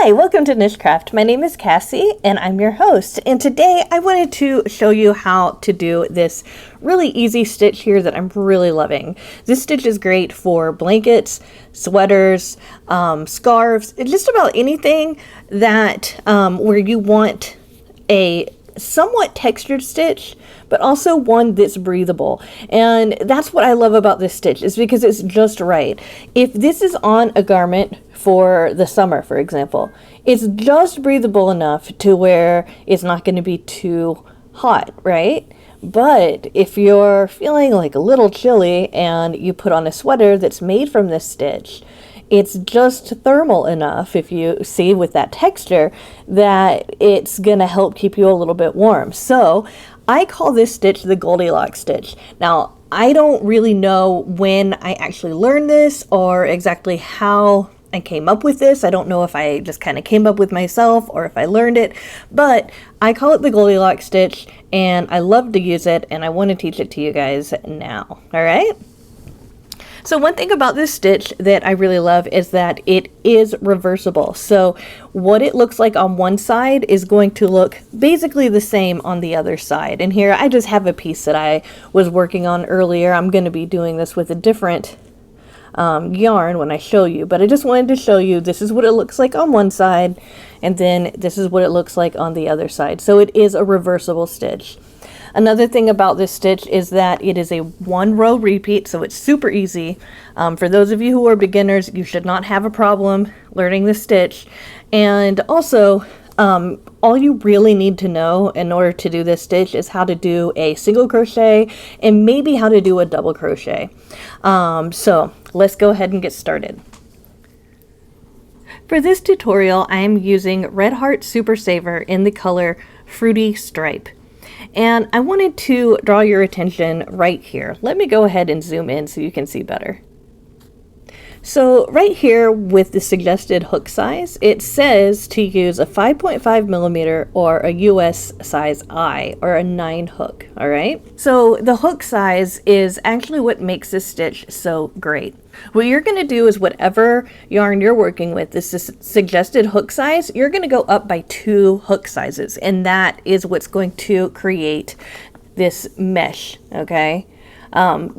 Hi, welcome to NicheCraft. My name is Cassie and I'm your host. And today I wanted to show you how to do this really easy stitch here that I'm really loving. This stitch is great for blankets, sweaters, scarves, just about anything that where you want a somewhat textured stitch, but also one that's breathable. And that's what I love about this stitch, is because it's just right. If this is on a garment for the summer, for example, it's just breathable enough to where it's not going to be too hot, right? But if you're feeling like a little chilly and you put on a sweater that's made from this stitch, it's just thermal enough, if you see with that texture, that it's going to help keep you a little bit warm. So I call this stitch the Goldilocks stitch. Now, I don't really know when I actually learned this or exactly how I came up with this. I don't know if I just kind of came up with myself or if I learned it, but I call it the Goldilocks stitch and I love to use it and I want to teach it to you guys now. All right. So one thing about this stitch that I really love is that it is reversible. So what it looks like on one side is going to look basically the same on the other side. And here I just have a piece that I was working on earlier. I'm going to be doing this with a different yarn when I show you, but I just wanted to show you this is what it looks like on one side and then this is what it looks like on the other side. So it is a reversible stitch. Another thing about this stitch is that it is a one row repeat, so it's super easy. For those of you who are beginners, you should not have a problem learning this stitch. And also, all you really need to know in order to do this stitch is how to do a single crochet and maybe how to do a double crochet. So let's go ahead and get started. For this tutorial, I'm using Red Heart Super Saver in the color Fruity Stripe. And I wanted to draw your attention right here. Let me go ahead and zoom in so you can see better. So right here with the suggested hook size, it says to use a 5.5 millimeter or a US size I or a 9 hook, all right? So the hook size is actually what makes this stitch so great. What you're going to do is whatever yarn you're working with, this is suggested hook size, you're going to go up by 2 hook sizes, and that is what's going to create this mesh, okay?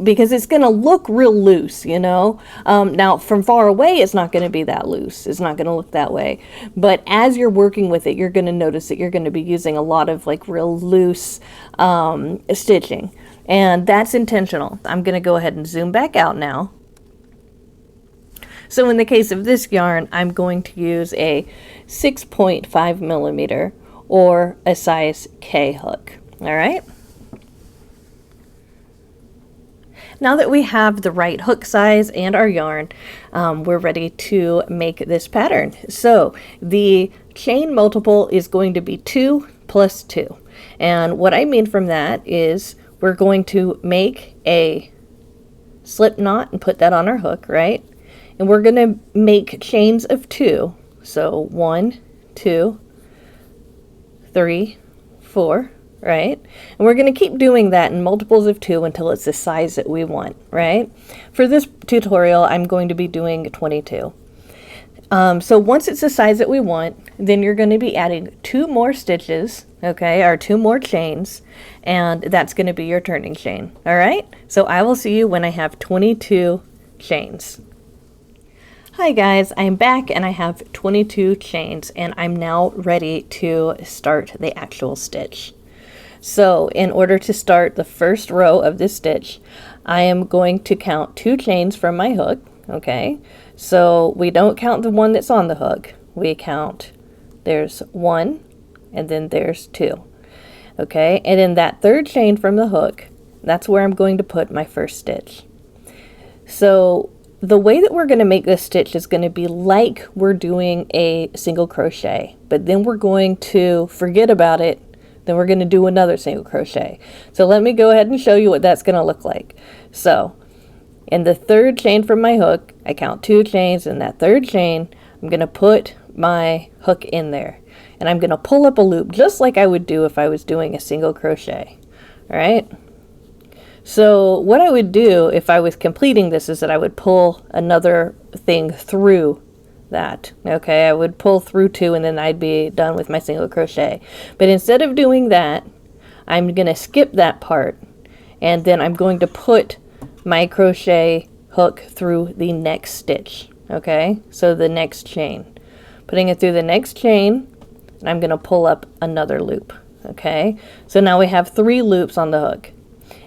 Because it's going to look real loose, you know. Now, from far away, it's not going to be that loose. It's not going to look that way. But as you're working with it, you're going to notice that you're going to be using a lot of like real loose stitching. And that's intentional. I'm going to go ahead and zoom back out now. So in the case of this yarn, I'm going to use a 6.5 millimeter or a size K hook. All right. Now that we have the right hook size and our yarn, we're ready to make this pattern. So the chain multiple is going to be 2 plus 2. And what I mean from that is we're going to make a slip knot and put that on our hook, right? And we're going to make chains of 2. So 1, 2, 3, 4. Right? And we're going to keep doing that in multiples of 2 until it's the size that we want, right? For this tutorial, I'm going to be doing 22. So once it's the size that we want, then you're going to be adding 2 more stitches, okay, or 2 more chains, and that's going to be your turning chain, all right? So I will see you when I have 22 chains. Hi guys, I'm back and I have 22 chains, and I'm now ready to start the actual stitch. So in order to start the first row of this stitch, I am going to count 2 chains from my hook, okay? So we don't count the one that's on the hook. We count, there's 1, and then there's 2, okay? And then that 3rd chain from the hook, that's where I'm going to put my first stitch. So the way that we're going to make this stitch is going to be like we're doing a single crochet, but then we're going to forget about it. Then we're going to do another single crochet. So let me go ahead and show you what that's going to look like. So in the 3rd chain from my hook, I count 2 chains. In that 3rd chain, I'm going to put my hook in there. And I'm going to pull up a loop just like I would do if I was doing a single crochet. All right. So what I would do if I was completing this is that I would pull another thing through that. Okay, I would pull through 2 and then I'd be done with my single crochet. But instead of doing that, I'm going to skip that part, and then I'm going to put my crochet hook through the next stitch. Okay, so the next chain. Putting it through the next chain, and I'm going to pull up another loop. Okay, so now we have 3 loops on the hook.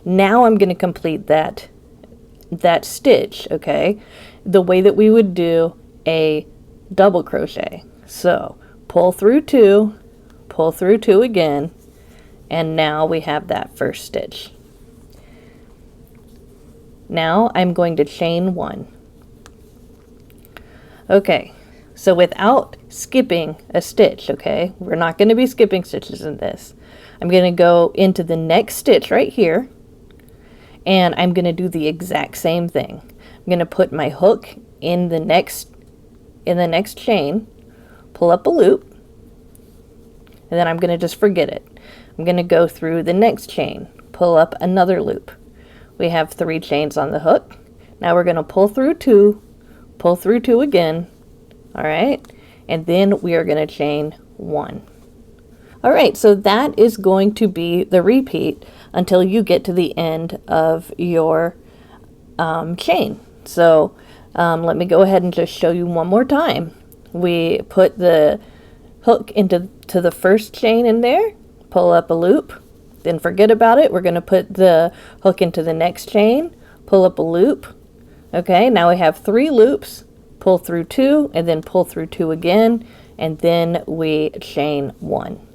Now I'm going to complete that stitch, okay, the way that we would do a double crochet. So pull through 2, pull through 2 again, and now we have that first stitch. Now I'm going to chain 1. Okay, so without skipping a stitch, okay, we're not going to be skipping stitches in this. I'm going to go into the next stitch right here, and I'm going to do the exact same thing. I'm going to put my hook in the next chain, pull up a loop, and then I'm going to just forget it. I'm going to go through the next chain, pull up another loop. We have 3 chains on the hook. Now we're going to pull through 2, pull through 2 again, all right, and then we are going to chain 1. All right, so that is going to be the repeat until you get to the end of your chain. So let me go ahead and just show you one more time. We put the hook into the first chain in there, pull up a loop, then forget about it. We're going to put the hook into the next chain, pull up a loop. Okay, now we have 3 loops, pull through 2, and then pull through 2 again, and then we chain 1.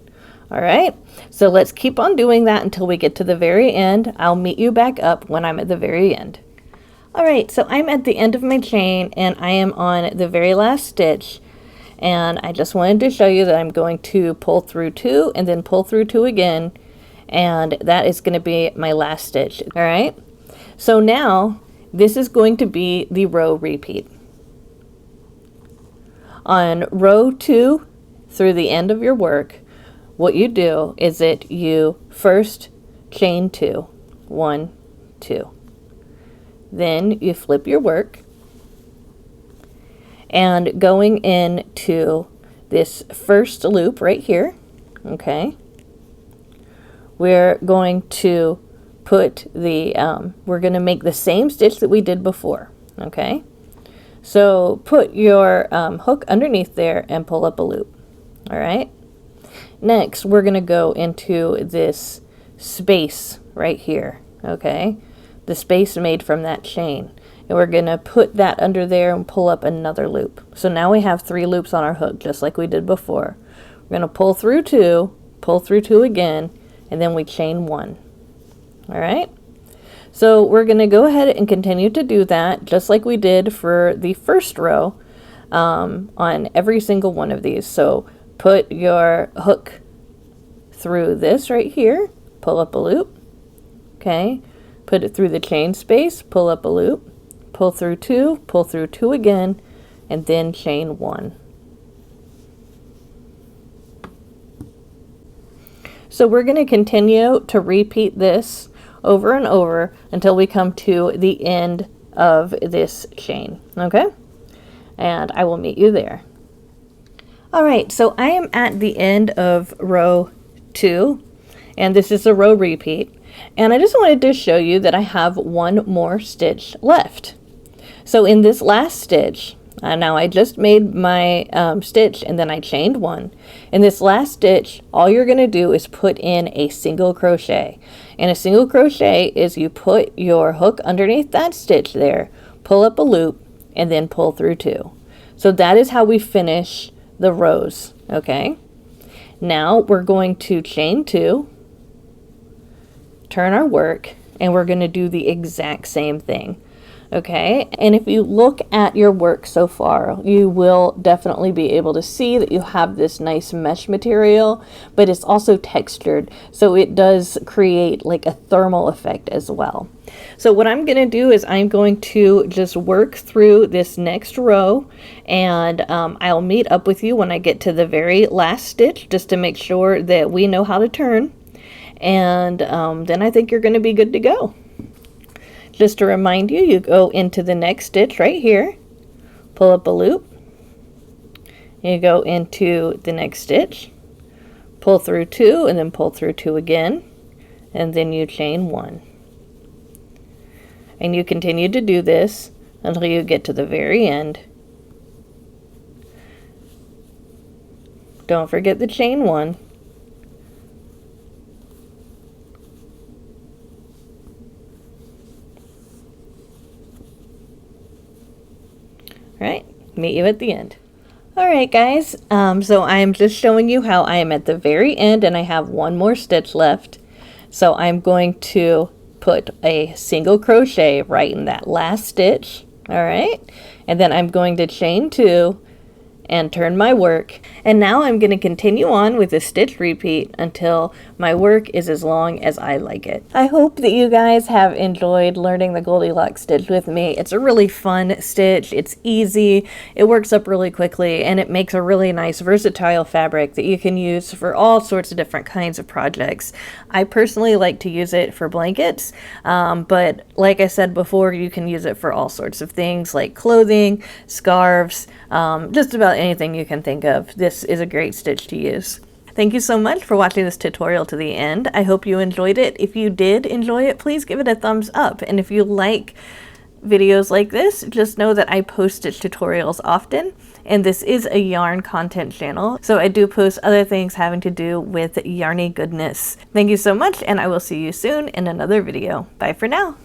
All right, so let's keep on doing that until we get to the very end. I'll meet you back up when I'm at the very end. All right, so I'm at the end of my chain and I am on the very last stitch, and I just wanted to show you that I'm going to pull through 2 and then pull through 2 again, and that is going to be my last stitch. All right, so now this is going to be the row repeat. On row 2 through the end of your work, what you do is that you first chain 2, 1, 2. Then you flip your work, and going into this first loop right here, okay, we're going to put the, we're going to make the same stitch that we did before, okay? So put your hook underneath there and pull up a loop, all right? Next, we're going to go into this space right here, okay? The space made from that chain. And we're going to put that under there and pull up another loop. So now we have 3 loops on our hook, just like we did before. We're going to pull through 2, pull through 2 again, and then we chain 1. All right? So we're going to go ahead and continue to do that, just like we did for the first row on every single one of these. So put your hook through this right here, pull up a loop, okay, put it through the chain space, pull up a loop, pull through 2 again, and then chain 1. So we're going to continue to repeat this over and over until we come to the end of this chain, okay? And I will meet you there. All right, so I am at the end of row 2, and this is a row repeat. And I just wanted to show you that I have one more stitch left. So in this last stitch, now I just made my stitch and then I chained 1. In this last stitch, all you're going to do is put in a single crochet. And a single crochet is you put your hook underneath that stitch there, pull up a loop, and then pull through 2. So that is how we finish the rows, okay? Now we're going to chain 2, turn our work, and we're going to do the exact same thing, okay? And if you look at your work so far, you will definitely be able to see that you have this nice mesh material, but it's also textured, so it does create like a thermal effect as well. So what I'm going to do is I'm going to just work through this next row, and I'll meet up with you when I get to the very last stitch, just to make sure that we know how to turn. And then I think you're going to be good to go. Just to remind you, you go into the next stitch right here, pull up a loop, You go into the next stitch, pull through 2, and then pull through 2 again, and then you chain 1. And you continue to do this until you get to the very end. Don't forget the chain 1. Alright, meet you at the end. Alright guys, so I'm just showing you how I am at the very end and I have one more stitch left. So I'm going to put a single crochet right in that last stitch, alright? And then I'm going to chain 2 and turn my work. And now I'm going to continue on with a stitch repeat until my work is as long as I like it. I hope that you guys have enjoyed learning the Goldilocks stitch with me. It's a really fun stitch. It's easy. It works up really quickly and it makes a really nice versatile fabric that you can use for all sorts of different kinds of projects. I personally like to use it for blankets, but like I said before, you can use it for all sorts of things like clothing, scarves, just about anything you can think of. This is a great stitch to use. Thank you so much for watching this tutorial to the end. I hope you enjoyed it. If you did enjoy it, please give it a thumbs up. And if you like videos like this, just know that I post stitch tutorials often, and this is a yarn content channel, so I do post other things having to do with yarny goodness. Thank you so much, and I will see you soon in another video. Bye for now.